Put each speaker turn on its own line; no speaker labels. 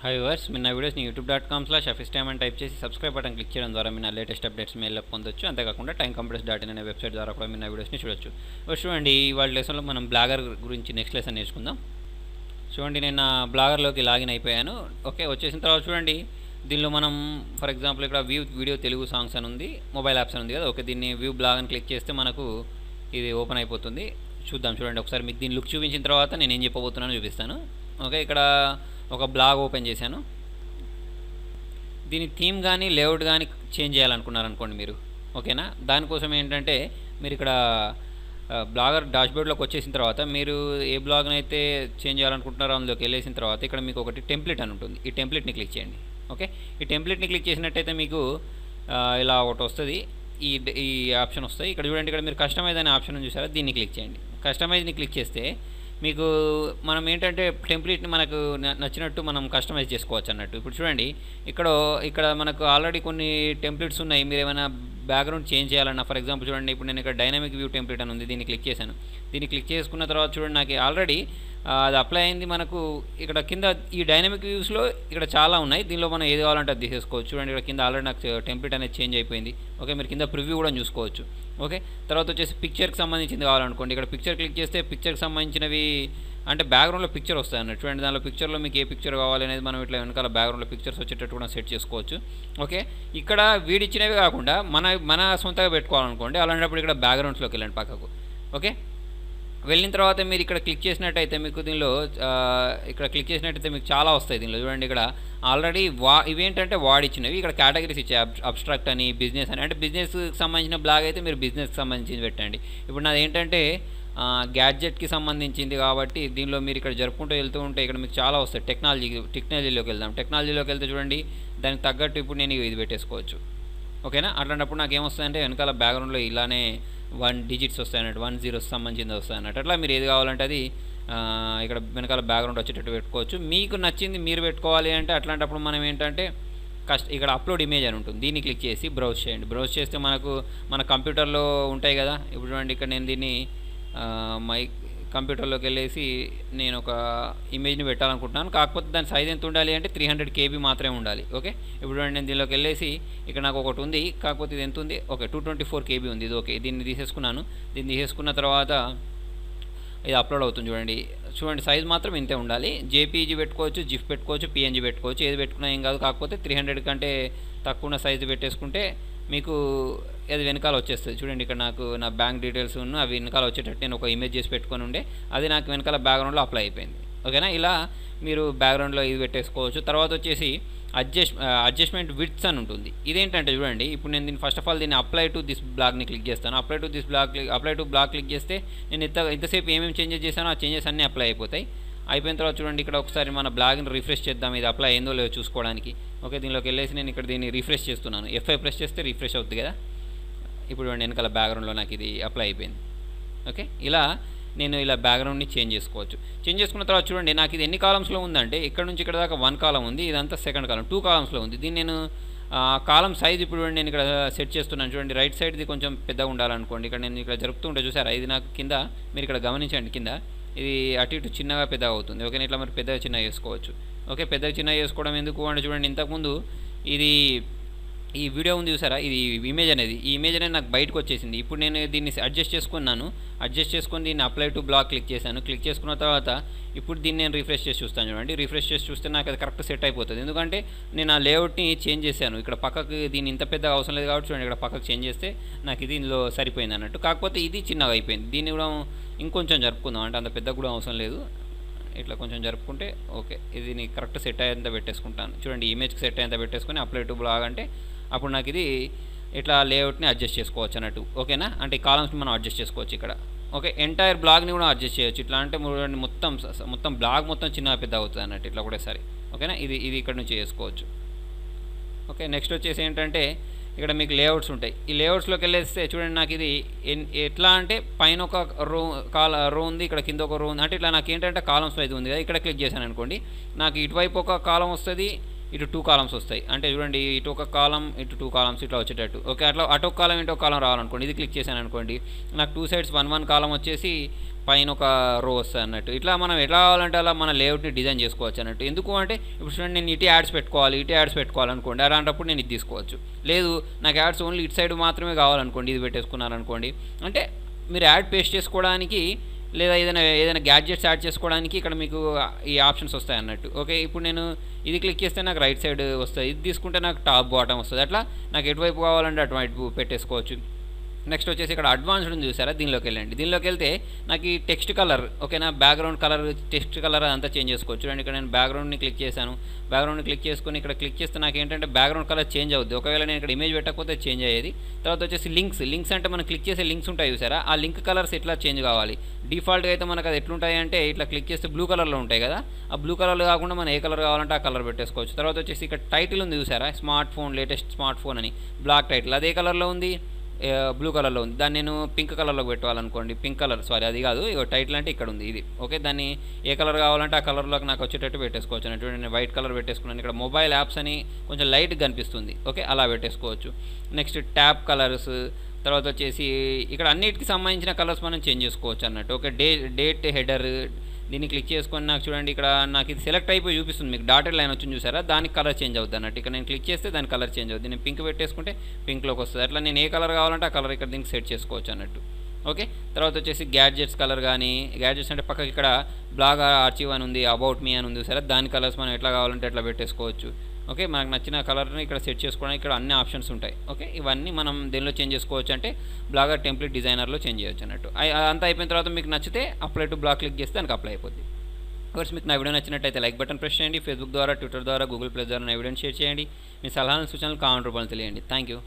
Hi viewers, మీరు నా వీడియోస్ని youtube.com/officetime అని టైప్ చేసి సబ్స్క్రైబ్ బటన్ క్లిక్ చేయడం ద్వారా మీరు నా లేటెస్ట్ అప్డేట్స్ మెయిల్లో పొందొచ్చు. అంతేకాకుండా timecompress.in అనే వెబ్సైట్ ద్వారా కూడా మీరు నా వీడియోస్ని చూడొచ్చు. చూడండి, ఇవాళ లెసన్లో మనం బ్లాగర్ గురించి నెక్స్ట్ లెసన్ నేర్చుకుందాం. చూడండి, నేను నా బ్లాగర్లోకి లాగిన్ అయిపోయాను. ఓకే, వచ్చేసిన తర్వాత చూడండి, దీనిలో మనం ఫర్ ఎగ్జాంపుల్ ఇక్కడ వ్యూ వీడియో తెలుగు సాంగ్స్ అని ఉంది, మొబైల్ యాప్స్ అని ఉంది కదా. ఓకే, దీన్ని వ్యూ బ్లాగ్ అని క్లిక్ చేస్తే మనకు ఇది ఓపెన్ అయిపోతుంది. చూద్దాం. చూడండి, ఒకసారి మీకు దీని లుక్ చూపించిన తర్వాత నేను ఏం చెప్పబోతున్నానో చూపిస్తాను. ఓకే, ఇక్కడ ఒక బ్లాగ్ ఓపెన్ చేశాను. దీని థీమ్ కానీ లేఅవుట్ కానీ చేంజ్ చేయాలనుకున్నారనుకోండి మీరు, ఓకేనా. దానికోసం ఏంటంటే మీరు ఇక్కడ బ్లాగర్ డాష్బోర్డ్లోకి వచ్చేసిన తర్వాత మీరు ఏ బ్లాగ్ని అయితే చేంజ్ చేయాలనుకుంటున్నారో అందులోకి వెళ్ళేసిన తర్వాత ఇక్కడ మీకు ఒకటి టెంప్లెట్ అని ఉంటుంది. ఈ టెంప్లెట్ని క్లిక్ చేయండి. ఓకే, ఈ టెంప్లెట్ని క్లిక్ చేసినట్టయితే మీకు ఇలా ఒకటి వస్తుంది. ఈ ఈ ఆప్షన్ వస్తాయి. ఇక్కడ చూడండి, ఇక్కడ మీరు కస్టమైజ్ అనే ఆప్షన్ చూసారా, దీన్ని క్లిక్ చేయండి. కస్టమైజ్ని క్లిక్ చేస్తే మీకు మనం ఏంటంటే టెంప్లెట్ని మనకు నచ్చినట్టు మనం కస్టమైజ్ చేసుకోవచ్చు అన్నట్టు. ఇప్పుడు చూడండి, ఇక్కడ మనకు ఆల్రెడీ కొన్ని టెంప్లెట్స్ ఉన్నాయి. మీరు ఏమైనా బ్యాక్గ్రౌండ్ చేంజ్ చేయాలన్నా, ఫర్ ఎగ్జాంపుల్ చూడండి, ఇప్పుడు నేను ఇక్కడ డైనమిక్ వ్యూ టెంప్లెట్ అని ఉంది, దీన్ని క్లిక్ చేశాను. దీన్ని క్లిక్ చేసుకున్న తర్వాత చూడండి, నాకు ఆల్రెడీ అది అప్లై అయింది. మనకు ఇక్కడ కింద ఈ డైనమిక్ వ్యూస్లో ఇక్కడ చాలా ఉన్నాయి. దీనిలో మనం ఏది కావాలంటే అది తీసేసుకోవచ్చు. చూడండి, ఇక్కడ కింద ఆల్రెడీ నాకు టెంప్లెట్ అనేది చేంజ్ అయిపోయింది. ఓకే, మీరు కింద ప్రివ్యూ కూడా చూసుకోవచ్చు. ఓకే, తర్వాత వచ్చేసి పిక్చర్కి సంబంధించింది కావాలనుకోండి, ఇక్కడ పిక్చర్ క్లిక్ చేస్తే పిక్చర్కి సంబంధించినవి అంటే బ్యాక్గ్రౌండ్లో పిక్చర్ వస్తాయి అన్నట్టు. చూడండి, దానిలో పిక్చర్లో మీకు ఏ పిక్చర్ కావాలి అనేది మనం ఇట్లా వెనకాల బ్యాక్గ్రౌండ్లో పిక్చర్స్ వచ్చేటట్టు కూడా సెట్ చేసుకోవచ్చు. ఓకే, ఇక్కడ వీడిచ్చినవి కాకుండా మన సొంతగా పెట్టుకోవాలనుకోండి, అలాంటప్పుడు ఇక్కడ బ్యాక్గ్రౌండ్స్లోకి వెళ్ళండి పక్కకు. ఓకే, వెళ్ళిన తర్వాత మీరు ఇక్కడ క్లిక్ చేసినట్టయితే మీకు దీనిలో ఇక్కడ క్లిక్ చేసినట్టయితే మీకు చాలా వస్తాయి. దీనిలో చూడండి, ఇక్కడ ఆల్రెడీ ఇవేంటంటే వాడిచ్చినవి. ఇక్కడ కేటగిరీస్ ఇచ్చాయి, అబ్స్ట్రాక్ట్ అని, బిజినెస్ అని. అంటే బిజినెస్కి సంబంధించిన బ్లాగ్ అయితే మీరు బిజినెస్కి సంబంధించింది పెట్టండి. ఇప్పుడు నాది ఏంటంటే గ్యాడ్జెట్కి సంబంధించింది కాబట్టి దీనిలో మీరు ఇక్కడ జరుపుకుంటూ వెళ్తూ ఉంటే ఇక్కడ మీకు చాలా వస్తాయి. టెక్నాలజీలోకి వెళ్దాం. టెక్నాలజీలోకి వెళ్తే చూడండి, దానికి తగ్గట్టు ఇప్పుడు నేను ఇది పెట్టేసుకోవచ్చు. ఓకేనా, అట్లాంటప్పుడు నాకు ఏమొస్తుందంటే వెనకాల బ్యాక్గ్రౌండ్లో ఇలానే 1 డిజిట్స్ వస్తాయి అన్నట్టు, 1 0 సంబంధించింది వస్తాయి అన్నట్టు. అట్లా మీరు ఏది కావాలంటే అది ఇక్కడ వెనకాల బ్యాక్గ్రౌండ్ వచ్చేటట్టు పెట్టుకోవచ్చు. మీకు నచ్చింది మీరు పెట్టుకోవాలి అంటే అట్లాంటప్పుడు మనం ఏంటంటే ఇక్కడ అప్లోడ్ ఇమేజ్ అని ఉంటుంది, దీన్ని క్లిక్ చేసి బ్రౌజ్ చేయండి. బ్రౌజ్ చేస్తే మన కంప్యూటర్లో ఉంటాయి కదా. ఇప్పుడు చూడండి, ఇక్కడ నేను దీన్ని మై కంప్యూటర్లోకి వెళ్ళేసి నేను ఒక ఇమేజ్ని పెట్టాలనుకుంటున్నాను. కాకపోతే దాని సైజ్ ఎంత ఉండాలి అంటే 300 KB మాత్రమే ఉండాలి. ఓకే, ఇప్పుడు నేను దీనిలోకి వెళ్ళేసి ఇక్కడ నాకు ఒకటి ఉంది, కాకపోతే ఇది ఎంత ఉంది, ఓకే 224 KB ఉంది. ఇది ఓకే, దీన్ని తీసేసుకున్నాను. దీన్ని తీసేసుకున్న తర్వాత ఇది అప్లోడ్ అవుతుంది. చూడండి సైజ్ మాత్రం ఇంతే ఉండాలి. జేపీజీ పెట్టుకోవచ్చు, జిఫ్ పెట్టుకోవచ్చు, పిఎన్జీ పెట్టుకోవచ్చు, ఏది పెట్టుకున్నా ఏం కాదు. కాకపోతే 300 కంటే తక్కువ ఉన్న సైజు పెట్టేసుకుంటే మీకు అది వెనకాల వచ్చేస్తుంది. చూడండి, ఇక్కడ నాకు నా బ్యాంక్ డీటెయిల్స్ అవి వెనకాల వచ్చేటట్టు నేను ఒక ఇమేజ్ చేసి పెట్టుకొని ఉండే, అది నాకు వెనకాల బ్యాక్గ్రౌండ్లో అప్లై అయిపోయింది. ఓకేనా, ఇలా మీరు బ్యాక్గ్రౌండ్లో ఇది పెట్టేసుకోవచ్చు. తర్వాత వచ్చేసి అడ్జస్ట్మెంట్ విడ్త్స్ అని ఉంటుంది. ఇదేంటంటే చూడండి, ఇప్పుడు నేను దీన్ని ఫస్ట్ ఆఫ్ ఆల్ దీన్ని అప్లై టు దిస్ బ్లాగ్ని క్లిక్ చేస్తాను. అప్లై టు బ్లాగ్ క్లిక్ చేస్తే నేను ఇంతసేపు ఏమేమి చేంజెస్ చేశానో ఆ చేంజెస్ అన్నీ అప్లై అయిపోతాయి. అయిపోయిన తర్వాత చూడండి, ఇక్కడ ఒకసారి మన బ్లాగ్ని రిఫ్రెష్ చేద్దాం, ఇది అప్లై అయిందో లేదో చూసుకోవడానికి. ఓకే, దీనిలోకి వెళ్ళేసి నేను ఇక్కడ దీన్ని రిఫ్రెష్ చేస్తున్నాను. F5 ప్రెస్ చేస్తే రిఫ్రెష్ అవుతుంది కదా. ఇప్పుడు వెనకాల బ్యాక్గ్రౌండ్లో నాకు ఇది అప్లై అయిపోయింది. ఓకే, ఇలా నేను ఇలా బ్యాక్గ్రౌండ్ని చేంజ్ చేసుకోవచ్చు. చేంజ్ చేసుకున్న తర్వాత చూడండి, నాకు ఇది ఎన్ని కాలమ్స్లో ఉందంటే ఇక్కడ నుంచి ఇక్కడ దాకా 1 కాలం ఉంది, ఇదంతా సెకండ్ కాలం 2 కాలమ్స్లో ఉంది. దీన్ని నేను కాలం సైజ్ ఇప్పుడు నేను ఇక్కడ సెట్ చేస్తున్నాను. చూడండి, రైట్ సైడ్ది కొంచెం పెద్దగా ఉండాలనుకోండి. ఇక్కడ నేను ఇక్కడ జరుపుతూ ఉంటే చూసారా, ఇది నాకు కింద మీరు ఇక్కడ గమనించండి, కింద ఇది అటు ఇటు చిన్నగా పెద్దగా అవుతుంది. ఓకే, ఇట్లా మరి పెద్దగా చిన్నగా చేసుకోవచ్చు. ఓకే, పెద్దగా చిన్నగా చేసుకోవడం ఎందుకు అంటే చూడండి, ఇంతకుముందు ఈ వీడియో ఉంది చూసారా, ఇది ఇమేజ్ అనేది, ఈ ఇమేజ్ అనేది నాకు బయటకు వచ్చేసింది. ఇప్పుడు నేను దీన్ని అడ్జస్ట్ చేసుకొని దీన్ని అప్లై టు బ్లాగ్ క్లిక్ చేశాను. క్లిక్ చేసుకున్న తర్వాత ఇప్పుడు దీన్ని నేను రిఫ్రెష్ చేసి చూస్తాను. చూడండి, రిఫ్రెష్ చేసి చూస్తే నాకు అది కరెక్ట్ సెట్ అయిపోతుంది. ఎందుకంటే నేను ఆ లేఅవుట్ని చేంజ్ చేశాను. ఇక్కడ పక్కకు దీన్ని ఇంత పెద్దగా అవసరం లేదు కాబట్టి చూడండి, ఇక్కడ పక్కకు చేంజ్ చేస్తే నాకు ఇది ఇందులో సరిపోయింది అన్నట్టు. కాకపోతే ఇది చిన్నగా అయిపోయింది. దీన్ని కూడా ఇంకొంచెం జరుపుకుందాం, అంటే అంత పెద్దగా కూడా అవసరం లేదు. ఇట్లా కొంచెం జరుపుకుంటే ఓకే, ఇది నీకు కరెక్ట్ సెట్ అయ్యేంత పెట్టేసుకుంటాను. చూడండి, ఇమేజ్కి సెట్ అయ్యేంత పెట్టేసుకొని అప్లై టు బ్లాగ్ అంటే అప్పుడు నాకు ఇది ఇట్లా లేఅవుట్ని అడ్జస్ట్ చేసుకోవచ్చు అన్నట్టు. ఓకేనా, అంటే ఈ కాలమ్స్ని మనం అడ్జస్ట్ చేసుకోవచ్చు ఇక్కడ. ఓకే, ఎంటైర్ బ్లాగ్ని కూడా అడ్జస్ట్ చేయొచ్చు. ఇట్లా అంటే మొత్తం బ్లాగ్ మొత్తం చిన్న పెద్ద అవుతుంది అన్నట్టు ఇట్లా కూడా సరే. ఓకేనా, ఇది ఇక్కడ నుంచి చేసుకోవచ్చు. ఓకే, నెక్స్ట్ వచ్చేసి ఏంటంటే ఇక్కడ మీకు లేఅవుట్స్ ఉంటాయి. ఈ లేఅవుట్స్లోకి వెళ్ళేస్తే చూడండి, నాకు ఇది ఎట్లా అంటే పైన ఒక రో ఉంది, ఇక్కడ కింద ఒక రో ఉంది. అంటే ఇట్లా నాకు ఏంటంటే కాలమ్స్ వైజ్ ఉంది కదా. ఇక్కడ క్లిక్ చేశాను అనుకోండి, నాకు ఇటువైపు ఒక కాలం వస్తుంది, ఇటు 2 కాలమ్స్ వస్తాయి. అంటే చూడండి ఇటు ఒక కాలమ్, ఇటు 2 కాలమ్స్ ఇట్లా వచ్చేటట్టు. ఓకే. అట్లా అటొక కాలమ్, ఇటొక కాలమ్ రావాలనుకోండి. ఇది క్లిక్ చేశాననుకోండి, నాకు 2 సైడ్స్ 1 కాలమ్ వచ్చేసి పైన ఒక రో వస్తుంది అన్నట్టు. ఇట్లా మనం ఎట్లా కావాలంటే అలా మన లేఅవుట్ని డిజైన్ చేసుకోవచ్చు అన్నట్టు. ఎందుకు అంటే ఇప్పుడు చూడండి, నేను ఇటు యాడ్స్ పెట్టుకోవాలి, ఇటు యాడ్స్ పెట్టుకోవాలనుకోండి, అలాంటప్పుడు నేను ఇది తీసుకోవచ్చు. లేదు నాకు యాడ్స్ ఓన్లీ ఇటు సైడ్ మాత్రమే కావాలనుకోండి, ఇది పెట్టేసుకున్నారనుకోండి, అంటే మీరు యాడ్ పేస్ట్ చేసుకోవడానికి లేదా ఏదైనా గ్యాడ్జెట్స్ యాడ్ చేసుకోవడానికి ఇక్కడ మీకు ఈ ఆప్షన్స్ వస్తాయి అన్నట్టు. ఓకే. ఇప్పుడు నేను ఇది క్లిక్ చేస్తే నాకు రైట్ సైడ్ వస్తుంది, ఇది తీసుకుంటే నాకు టాప్ బాటమ్ వస్తుంది. అట్లా నాకు ఎటువైపు కావాలంటే అటువైపు పెట్టేసుకోవచ్చు. నెక్స్ట్ వచ్చేసి ఇక్కడ అడ్వాన్స్డ్ ఉంది చూసారా, దీనిలోకి వెళ్ళండి. దీనిలోకి వెళ్తే నాకు ఈ టెక్స్ట్ కలర్, ఓకేనా, బ్యాక్గ్రౌండ్ కలర్, టెక్స్ట్ కలర్ అంతా చేంజ్ చేసుకోవచ్చు. చూడండి ఇక్కడ నేను బ్యాక్గ్రౌండ్ని క్లిక్ చేశాను. బ్యాక్గ్రౌండ్ని క్లిక్ చేసుకుని ఇక్కడ క్లిక్ చేస్తే నాకు ఏంటంటే బ్యాక్గ్రౌండ్ కలర్ చేంజ్ అవుద్ది. ఒకవేళ నేను ఇక్కడ ఇమేజ్ పెట్టకపోతే చేంజ్ అయ్యేది. తర్వాత వచ్చేసి లింక్స్ అంటే మనం క్లిక్ చేసే లింక్స్ ఉంటాయి చూసారా, ఆ లింక్ కలర్స్ ఎట్లా చేంజ్ కావాలి. డిఫాల్ట్గా అయితే మనకు అది ఎట్లుంటాయి అంటే ఇట్లా క్లిక్ చేస్తే బ్లూ కలర్లో ఉంటాయి కదా, ఆ బ్లూ కలర్లో కాకుండా మనం ఏ కలర్ కావాలంటే ఆ కలర్ పెట్టేసుకోవచ్చు. తర్వాత వచ్చేసి ఇక్కడ టైటిల్ ఉంది చూసారా, smart phone, latest smart phone అని బ్లాక్ టైటిల్, అదే కలర్లో ఉంది, బ్లూ కలర్లో ఉంది. దాన్ని నేను పింక్ కలర్లోకి పెట్టాలనుకోండి, పింక్ కలర్, సారీ అది కాదు, ఇక టైటిల్ అంటే ఇక్కడ ఉంది ఇది. ఓకే. దాన్ని ఏ కలర్ కావాలంటే ఆ కలర్లోకి నాకు వచ్చేటట్టు పెట్టేసుకోవచ్చు అన్నట్టు. నేను వైట్ కలర్ పెట్టేసుకున్నాను. ఇక్కడ మొబైల్ యాప్స్ అని కొంచెం లైట్ కనిపిస్తుంది. ఓకే, అలా పెట్టేసుకోవచ్చు. నెక్స్ట్ ట్యాబ్ కలర్స్, తర్వాత వచ్చేసి ఇక్కడ అన్నిటికి సంబంధించిన కలర్స్ మనం చేంజ్ చేసుకోవచ్చు అన్నట్టు. ఓకే. డేట్ హెడర్, దీన్ని క్లిక్ చేసుకొని నాకు చూడండి ఇక్కడ నాకు ఇది సెలెక్ట్ అయిపోయి చూపిస్తుంది, మీకు డాటెడ్ లైన్ వచ్చింది చూసారా, దానికి కలర్ చేంజ్ అవుతుంది అన్నట్టు. ఇక్కడ నేను క్లిక్ చేస్తే దాని కలర్ చేంజ్ అవుతుంది. నేను పింక్ పెట్టేసుకుంటే పింక్లోకి వస్తుంది. అట్లా నేను ఏ కలర్ కావాలంటే ఆ కలర్ ఇక్కడ దీనికి సెట్ చేసుకోవచ్చు అన్నట్టు. ఓకే. తర్వాత వచ్చేసి గ్యాడ్జెట్స్ కలర్ కానీ, గ్యాడ్జెట్స్ అంటే పక్కకి ఇక్కడ బ్లాగ్ ఆర్చీవ్ అని ఉంది, అబౌట్ మీ అని ఉంది సరే, దాని కలర్స్ మనం ఎట్లా కావాలంటే ఎట్లా పెట్టేసుకోవచ్చు. ఓకే. మనకు నచ్చిన కలర్ని ఇక్కడ సెట్ చేసుకోవడానికి ఇక్కడ అన్ని ఆప్షన్స్ ఉంటాయి. ఓకే. ఇవన్నీ మనం దేనిలో చేంజ్ చేసుకోవచ్చు అంటే బ్లాగర్ టెంప్లెట్ డిజైనర్లో చేంజ్ చేయొచ్చు అన్నట్టు. అంతా అయిపోయిన తర్వాత మీకు నచ్చితే అప్లై టు బ్లాగ్ క్లిక్ చేస్తే దానికి అప్లై అయిపోద్ది. కోర్స్ మీకు నా వీడియో నచ్చినట్టయితే లైక్ బటన్ ప్రెస్ చేయండి. ఫేస్బుక్ ద్వారా, ట్విట్టర్ ద్వారా, గూగుల్ ప్లస్ ద్వారా నా వీడియోని షేర్ చేయండి. మీ సలహాలను, సూచనలు కామెంట్ రూపంలో తెలియండి. Thank you.